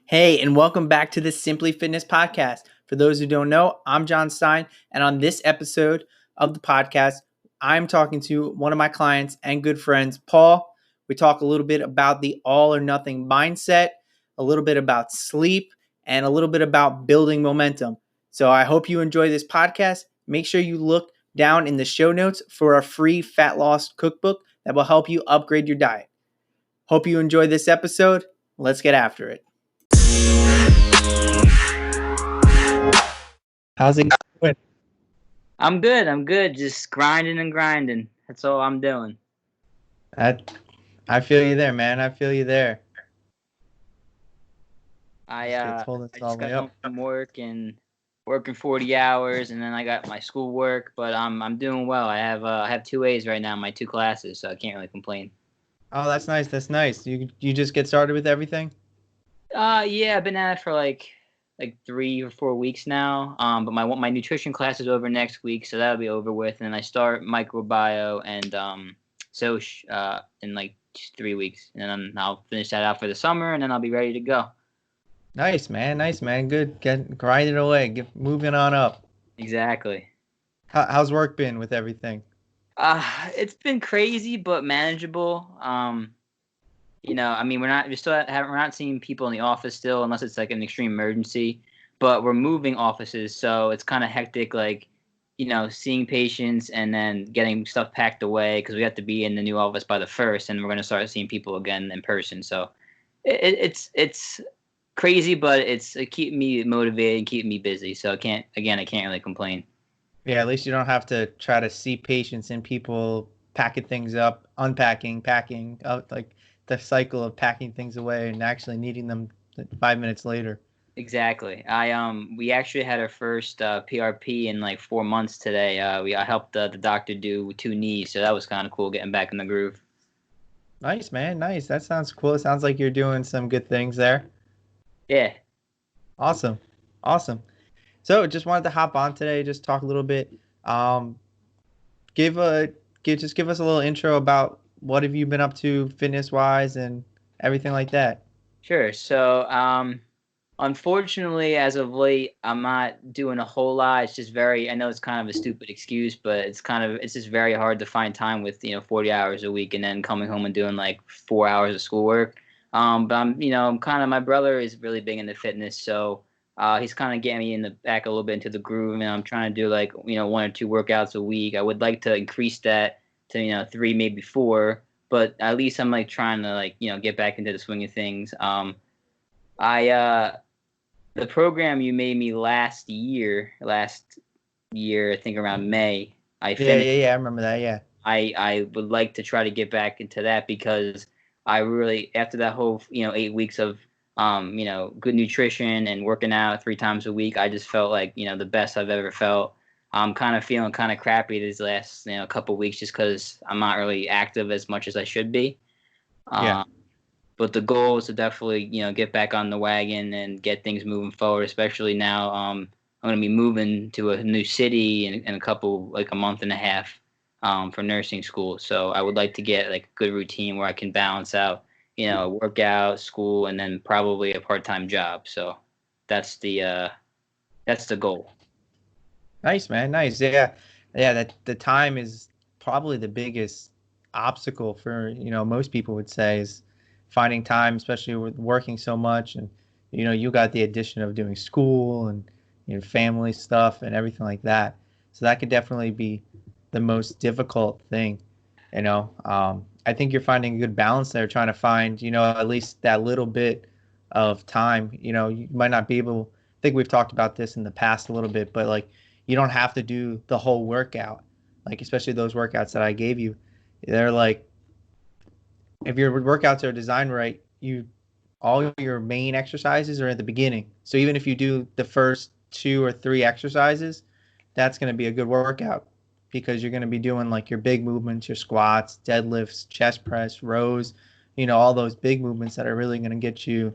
Hey, and welcome back to the Simply Fitness podcast. For those who don't know, I'm John Stein, and on this episode of the podcast, I'm talking to one of my clients and good friends, Paul. We talk a little bit about the all or nothing mindset, a little bit about sleep, and a little bit about building momentum. So I hope you enjoy this podcast. Make sure you look down in the show notes for a free fat loss cookbook that will help you upgrade your diet. Hope you enjoy this episode. Let's get after it. How's it going? I'm good. Just grinding and grinding. That's all I'm doing. I feel you there, man. I feel you there. I Holding I all just the way got home up. from work and working 40 hours, and then I got my schoolwork. But I'm doing well. I have two A's right now in my two classes, so I can't really complain. Oh, that's nice. That's nice. You just get started with everything? Yeah, I've been at it for like 3 or 4 weeks now. But my nutrition class is over next week, so that'll be over with. And then I start microbio and in like 3 weeks, and then I'll finish that out for the summer, and then I'll be ready to go. Nice, man. Nice, man. Good. Get grinding away. Get moving on up. Exactly. How's work been with everything? It's been crazy but manageable. I mean, we're not seeing people in the office still unless it's like an extreme emergency. But we're moving offices, so it's kind of hectic. Like, seeing patients and then getting stuff packed away because we have to be in the new office by the 1st, and we're gonna start seeing people again in person. So it's crazy, but it's keeping me motivated and keeping me busy. So I can't really complain. Yeah, at least you don't have to try to see patients and people packing things up, unpacking, packing, like the cycle of packing things away and actually needing them 5 minutes later. Exactly. We actually had our first PRP in like 4 months today. I helped the doctor do 2 knees, so that was kind of cool getting back in the groove. Nice, man. Nice. That sounds cool. It sounds like you're doing some good things there. Yeah. Awesome. Awesome. So just wanted to hop on today, just talk a little bit. Um, give us a little intro about what have you been up to fitness wise and everything like that. Sure. So, unfortunately, as of late, I'm not doing a whole lot. It's just I know it's kind of a stupid excuse, but it's just very hard to find time with, 40 hours a week and then coming home and doing like 4 hours of schoolwork. But I'm kind of, my brother is really big into fitness. So, he's kind of getting me in the back a little bit into the groove, and I'm trying to do like, 1 or 2 workouts a week. I would like to increase that to, 3, maybe 4, but at least I'm like trying to like, get back into the swing of things. I The program you made me last year, I think around May, I Yeah, finished. yeah, yeah. I remember that. Yeah. I would like to try to get back into that because I really, after that whole 8 weeks of good nutrition and working out 3 times a week, I just felt like the best I've ever felt. I'm kind of feeling kind of crappy these last couple weeks just because I'm not really active as much as I should be. Yeah. Um, but the goal is to definitely get back on the wagon and get things moving forward, especially now. I'm going to be moving to a new city in a couple, like a month and a half, for nursing school. So I would like to get like a good routine where I can balance out workout, school, and then probably a part-time job. So that's the goal. Nice, man. Nice. Yeah. Yeah, that the time is probably the biggest obstacle for, most people would say is finding time, especially with working so much and you got the addition of doing school and family stuff and everything like that. So that could definitely be the most difficult thing, I think you're finding a good balance there, trying to find, at least that little bit of time. You might not be able, I think we've talked about this in the past a little bit, but like you don't have to do the whole workout. Like especially those workouts that I gave you, they're like if your workouts are designed right, you all your main exercises are at the beginning. So even if you do the first 2 or 3 exercises, that's going to be a good workout because you're going to be doing like your big movements, your squats, deadlifts, chest press, rows, all those big movements that are really going to get you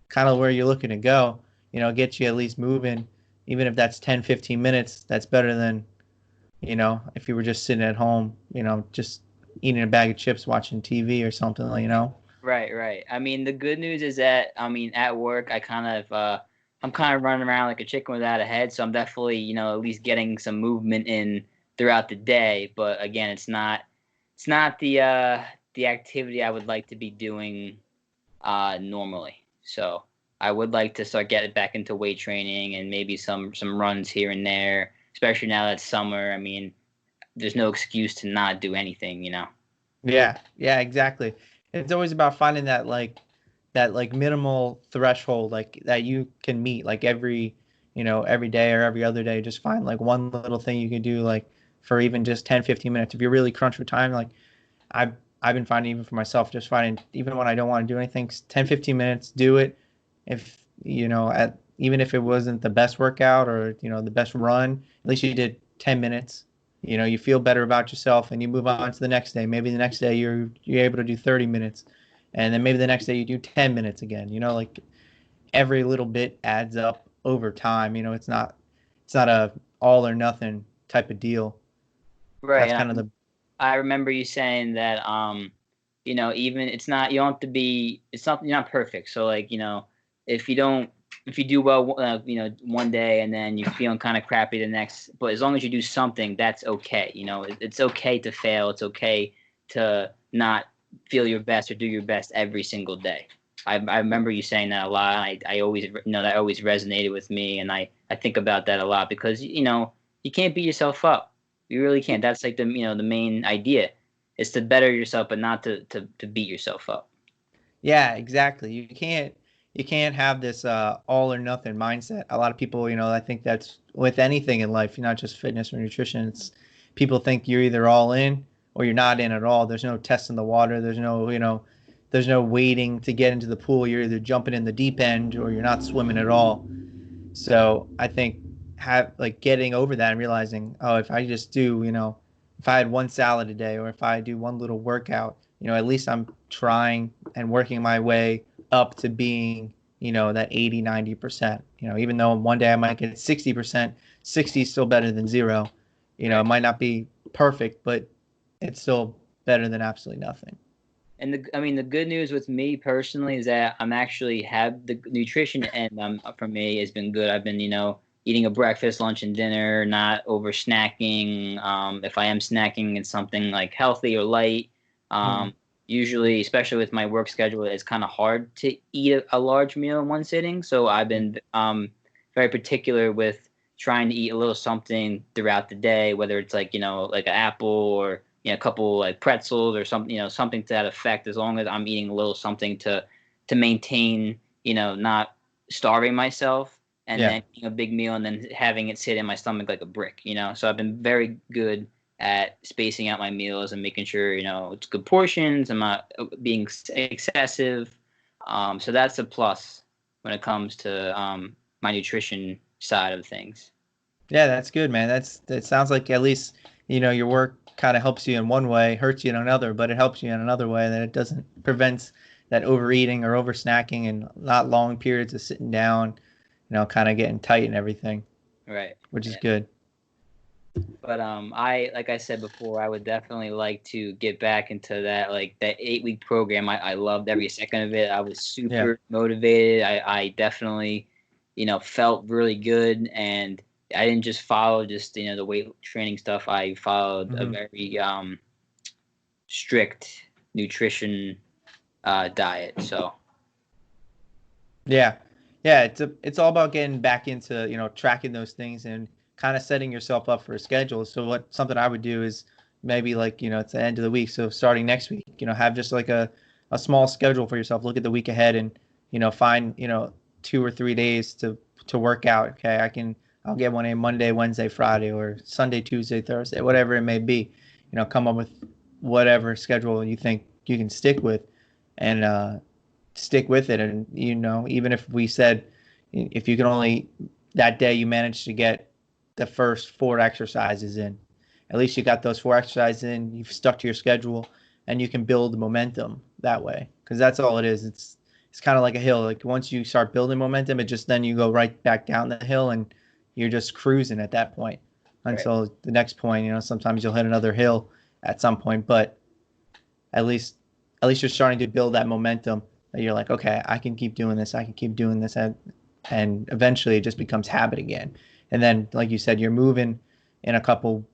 kind of where you're looking to go, get you at least moving. Even if that's 10, 15 minutes, that's better than, if you were just sitting at home, just eating a bag of chips, watching TV or something, Right, right. I mean, the good news is that I mean, at work, I'm kind of running around like a chicken without a head, so I'm definitely, at least getting some movement in throughout the day. But again, it's not the activity I would like to be doing normally. So I would like to start getting back into weight training and maybe some runs here and there, especially now that it's summer. I mean, there's no excuse to not do anything. Yeah, yeah, exactly. It's always about finding that like minimal threshold like that you can meet like every day or every other day. Just find like one little thing you can do like for even just 10, 15 minutes. If you're really crunched for time, like I've I've been finding even for myself, just finding even when I don't want to do anything, 10, 15 minutes, do it. If at even if it wasn't the best workout or the best run, at least you did 10 minutes. You feel better about yourself and you move on to the next day. Maybe the next day you're able to do 30 minutes, and then maybe the next day you do 10 minutes again. Like every little bit adds up over time. It's not a all or nothing type of deal. Right. That's kind of the I remember you saying that even it's not you don't have to be it's not you're not perfect. So like, if you don't if you do well one day and then you're feeling kind of crappy the next, but as long as you do something, that's okay. It's okay to fail. It's okay to not feel your best or do your best every single day. I remember you saying that a lot. I always that always resonated with me, and I think about that a lot because you can't beat yourself up. You really can't. That's like the main idea is to better yourself, but not to beat yourself up. Yeah, exactly. You can't have this all or nothing mindset. A lot of people, I think that's with anything in life, not just fitness or nutrition. It's people think you're either all in or you're not in at all. There's no test in the water. There's no waiting to get into the pool. You're either jumping in the deep end or you're not swimming at all. So I think have like getting over that and realizing, oh, if I just do, if I had one salad a day or if I do one little workout, at least I'm trying and working my way up to being, that 80, 90%. Even though one day I might get 60%, 60 is still better than zero. It Right. might not be perfect, but it's still better than absolutely nothing. And I mean, the good news with me personally is that I'm actually have the nutrition and for me has been good. I've been, eating a breakfast, lunch, and dinner, not over snacking. If I am snacking, it's something like healthy or light. Mm. Um, Usually, especially with my work schedule, it's kind of hard to eat a large meal in one sitting. So I've been very particular with trying to eat a little something throughout the day, whether it's like like an apple or a couple like pretzels or something, something to that effect. As long as I'm eating a little something to maintain, not starving myself, and Yeah. then eating a big meal and then having it sit in my stomach like a brick. So I've been very good at spacing out my meals and making sure it's good portions. I'm not being excessive. So that's a plus when it comes to my nutrition side of things. Yeah, that's good, man. That sounds like at least, your work kind of helps you in one way, hurts you in another, but it helps you in another way that it doesn't prevents that overeating or over snacking and not long periods of sitting down, kind of getting tight and everything, Right. which is good. But I like I said before, I would definitely like to get back into that 8-week program. I loved every second of it. I was Yeah. super motivated. I definitely, felt really good, and I didn't just follow just the weight training stuff. I followed a Hmm. very strict nutrition diet. So Yeah. Yeah, it's all about getting back into, tracking those things and kind of setting yourself up for a schedule. So something I would do is maybe like, it's the end of the week. So starting next week, have just like a small schedule for yourself. Look at the week ahead and, find, 2 or 3 days to work out. Okay. I'll get one a Monday, Wednesday, Friday, or Sunday, Tuesday, Thursday, whatever it may be. Come up with whatever schedule you think you can stick with and stick with it. And even if we said if you can only that day you managed to get the first 4 exercises in, at least you got those 4 exercises in, you've stuck to your schedule, and you can build momentum that way, because that's all it is. It's kind of like a hill. Like once you start building momentum, it just then you go right back down the hill and you're just cruising at that point right. until the next point. Sometimes you'll hit another hill at some point, but at least at least you're starting to build that momentum that you're like, okay, I can keep doing this. I can keep doing this. And eventually it just becomes habit again. And then, like you said, you're moving in a couple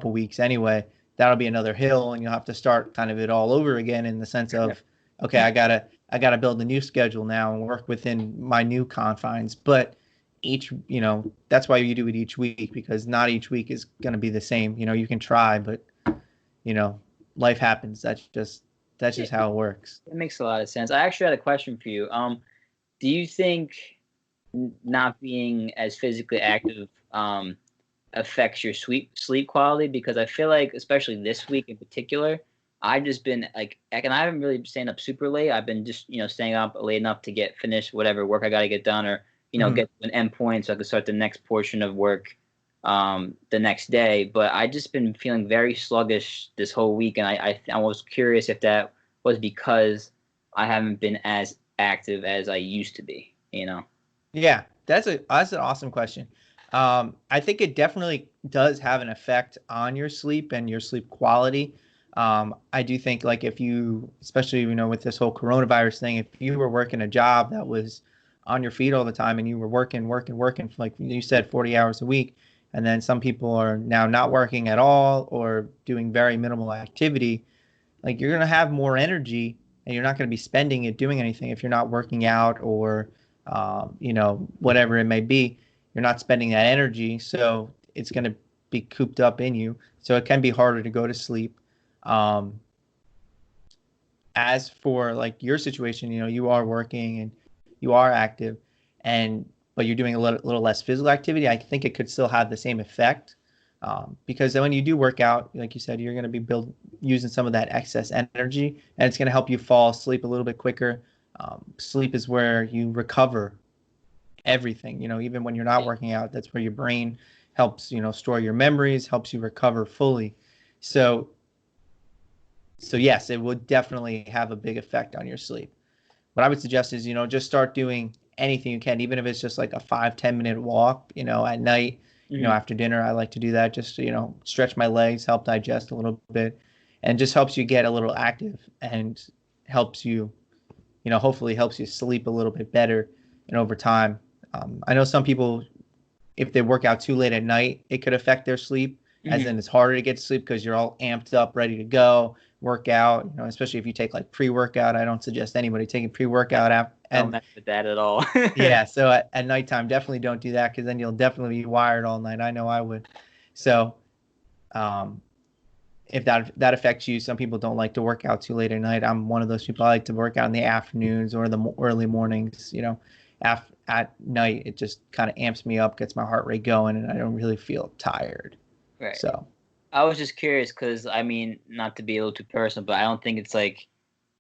weeks anyway. That'll be another hill, and you'll have to start kind of it all over again in the sense of, okay, I gotta build a new schedule now and work within my new confines. But that's why you do it each week, because not each week is going to be the same. You can try, but you know, life happens. That's just how it works. It makes a lot of sense. I actually had a question for you. Do you think not being as physically active affects your sleep quality? Because I feel like, especially this week in particular, I've just been like, and I haven't really been staying up super late. I've been just, staying up late enough to get finished whatever work I got to get done, or, get to an end point so I can start the next portion of work the next day. But I just been feeling very sluggish this whole week. And I was curious if that was because I haven't been as active as I used to be. Yeah, that's an awesome question. I think it definitely does have an effect on your sleep and your sleep quality. I do think, like, if you, especially, with this whole coronavirus thing, if you were working a job that was on your feet all the time and you were working, for, like you said, 40 hours a week, and then some people are now not working at all or doing very minimal activity, like, you're going to have more energy and you're not going to be spending it doing anything if you're not working out or, whatever it may be. You're not spending that energy, so it's going to be cooped up in you. So it can be harder to go to sleep. As for, like, your situation, you are working and you are active, but you're doing a little less physical activity. I think it could still have the same effect, because when you do work out, like you said, you're going to be using some of that excess energy, and it's going to help you fall asleep a little bit quicker. Sleep is where you recover everything. Even when you're not working out, that's where your brain helps, store your memories, helps you recover fully. So yes, it would definitely have a big effect on your sleep. What I would suggest is, just start doing anything you can, even if it's just like a 5-10 minute walk, at night, after dinner. I like to do that just to, stretch my legs, help digest a little bit, and just helps you get a little active and helps you, hopefully helps you sleep a little bit better. And over time, I know some people, if they work out too late at night, it could affect their sleep, as in it's harder to get to sleep because you're all amped up, ready to go, work out, especially if you take like pre-workout. I don't suggest anybody taking pre-workout after. Don't mess with that at all. Yeah, so at nighttime, definitely don't do that, because then you'll definitely be wired all night. I know I would. So if that affects you, some people don't like to work out too late at night. I'm one of those people. I like to work out in the afternoons or the early mornings. At night, it just kind of amps me up, gets my heart rate going, and I don't really feel tired. Right. So I was just curious because, I mean, not to be a little too personal, but I don't think it's like,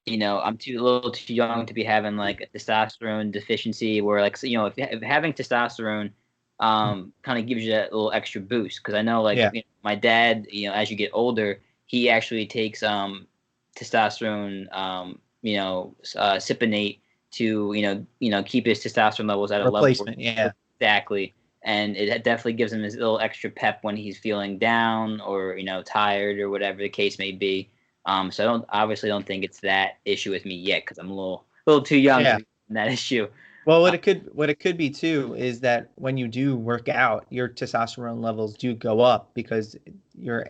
I'm a little too young to be having like a testosterone deficiency where, like, if having testosterone kind of gives you that little extra boost. Because I know, like, my dad, as you get older, he actually takes testosterone, cypionate to, keep his testosterone levels at a replacement, level. Yeah. Exactly. And it definitely gives him his little extra pep when he's feeling down or, tired or whatever the case may be. So I don't think it's that issue with me yet, because I'm a little too young to be in that issue. Well, what it could be too is that when you do work out, your testosterone levels do go up, because your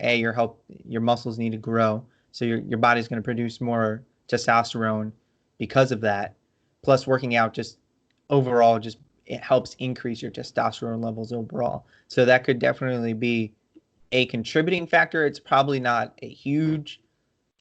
muscles need to grow, so your body's going to produce more testosterone because of that. Plus, working out just overall it helps increase your testosterone levels overall. So that could definitely be a contributing factor. It's probably not a huge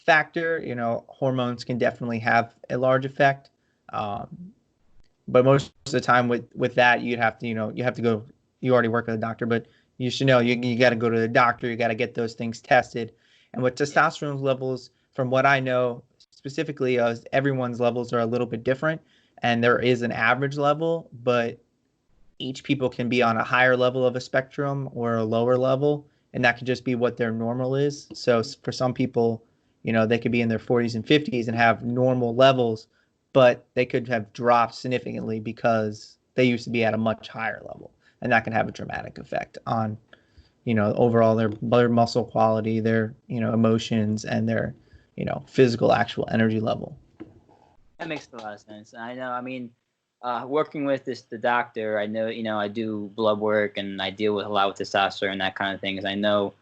factor. Hormones can definitely have a large effect. But most of the time with that, you'd have to, you have to go, you already work with a doctor, but you should know you got to go to the doctor. You got to get those things tested. And with testosterone levels, from what I know specifically, everyone's levels are a little bit different, and there is an average level, but each people can be on a higher level of a spectrum or a lower level, and that could just be what their normal is. So for some people, they could be in their 40s and 50s and have normal levels, but they could have dropped significantly because they used to be at a much higher level, and that can have a dramatic effect on, overall their muscle quality, their, emotions, and their, physical, actual energy level. That makes a lot of sense. I know. I mean, working with the doctor, I know, I do blood work and I deal with a lot with testosterone and that kind of things. I know,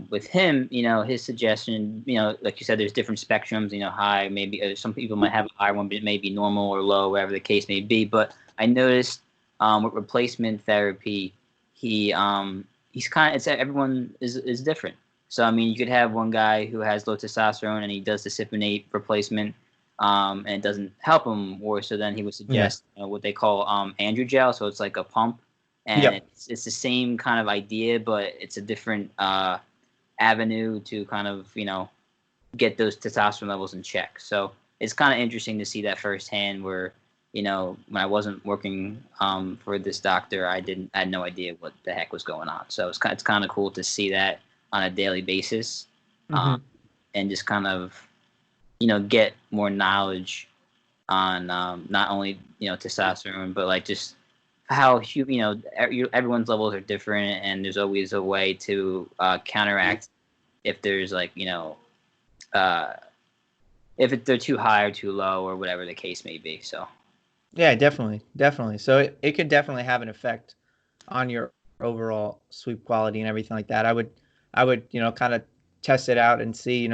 with him, his suggestion, like you said, there's different spectrums, high, maybe some people might have a higher one, but it may be normal or low, whatever the case may be. But I noticed, with replacement therapy, he's kind of, everyone is different. So, I mean, you could have one guy who has low testosterone and he does the Cypionate replacement, and it doesn't help him. Or so then he would suggest what they call androgel. So it's like a pump, and Yep. it's the same kind of idea, but it's a different avenue to kind of get those testosterone levels in check. So it's kind of interesting to see that firsthand. Where when I wasn't working for this doctor, I had no idea what the heck was going on. So it's kind of cool to see that on a daily basis, Mm-hmm. and just kind of get more knowledge on not only testosterone, but like just how everyone's levels are different, and there's always a way to counteract if there's like uh, if they're too high or too low or whatever the case may be. So Yeah, definitely, definitely. So it could definitely have an effect on your overall sleep quality and everything like that. I would kind of test it out and see,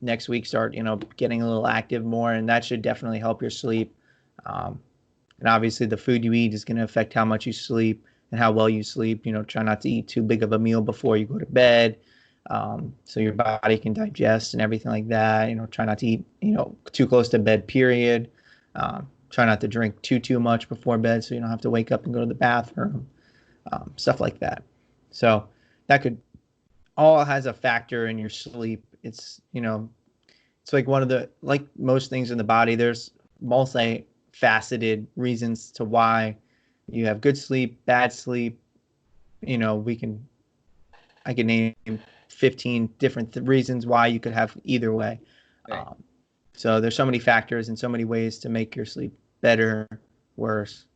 next week start, getting a little active more, and that should definitely help your sleep. Um, and obviously, the food you eat is going to affect how much you sleep and how well you sleep. Try not to eat too big of a meal before you go to bed, so your body can digest and everything like that. Try not to eat, too close to bed. Period. Try not to drink too much before bed, so you don't have to wake up and go to the bathroom. Stuff like that. So that could all has a factor in your sleep. It's like one of the, like most things in the body, there's multifaceted reasons to why you have good sleep, bad sleep. I can name 15 different reasons why you could have either way. right. Um, so there's so many factors and so many ways to make your sleep better, worse.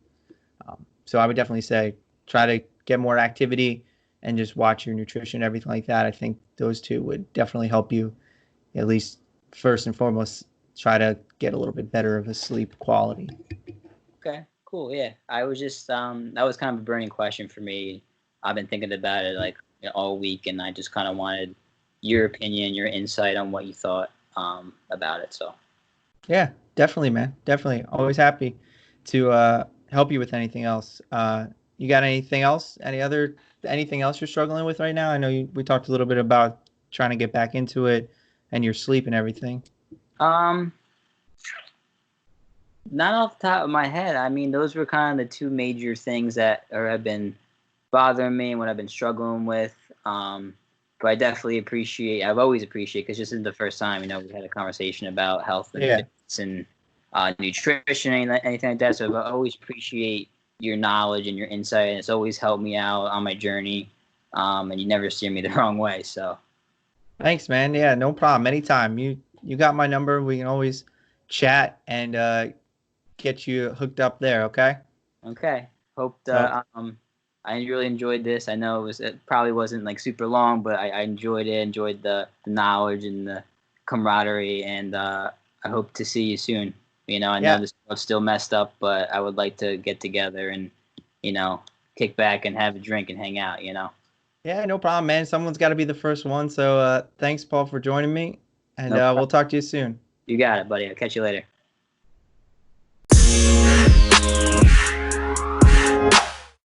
So I would definitely say try to get more activity and just watch your nutrition, everything like that. I think those two would definitely help you, at least first and foremost, try to get a little bit better of a sleep quality. Okay, cool. Yeah, I was just that was kind of a burning question for me. I've been thinking about it like all week, and I just kind of wanted your opinion, your insight on what you thought about it. So Yeah, definitely, man. Definitely. Always happy to help you with anything else. You got anything else? Anything else you're struggling with right now? I know we talked a little bit about trying to get back into it and your sleep and everything. um, not off the top of my head. I mean, those were kind of the two major things that have been bothering me and what I've been struggling with. But I definitely appreciate. I've always appreciated because this isn't the first time we had a conversation about health and Yeah. fitness and nutrition, anything like that. So I always appreciate your knowledge and your insight, and it's always helped me out on my journey. And you never steer me the wrong way. So Thanks, man. Yeah, no problem. Anytime. You got my number. We can always chat and get you hooked up there, okay? okay, hope So I really enjoyed this. I know it probably wasn't like super long, but I enjoyed it. Enjoyed the knowledge and the camaraderie, and I hope to see you soon. I know yeah. this world's still messed up, but I would like to get together and kick back and have a drink and hang out. Yeah, no problem, man. Someone's got to be the first one. So thanks, Paul, for joining me, and No we'll problem. talk to you soon. You got it, buddy. I'll catch you later.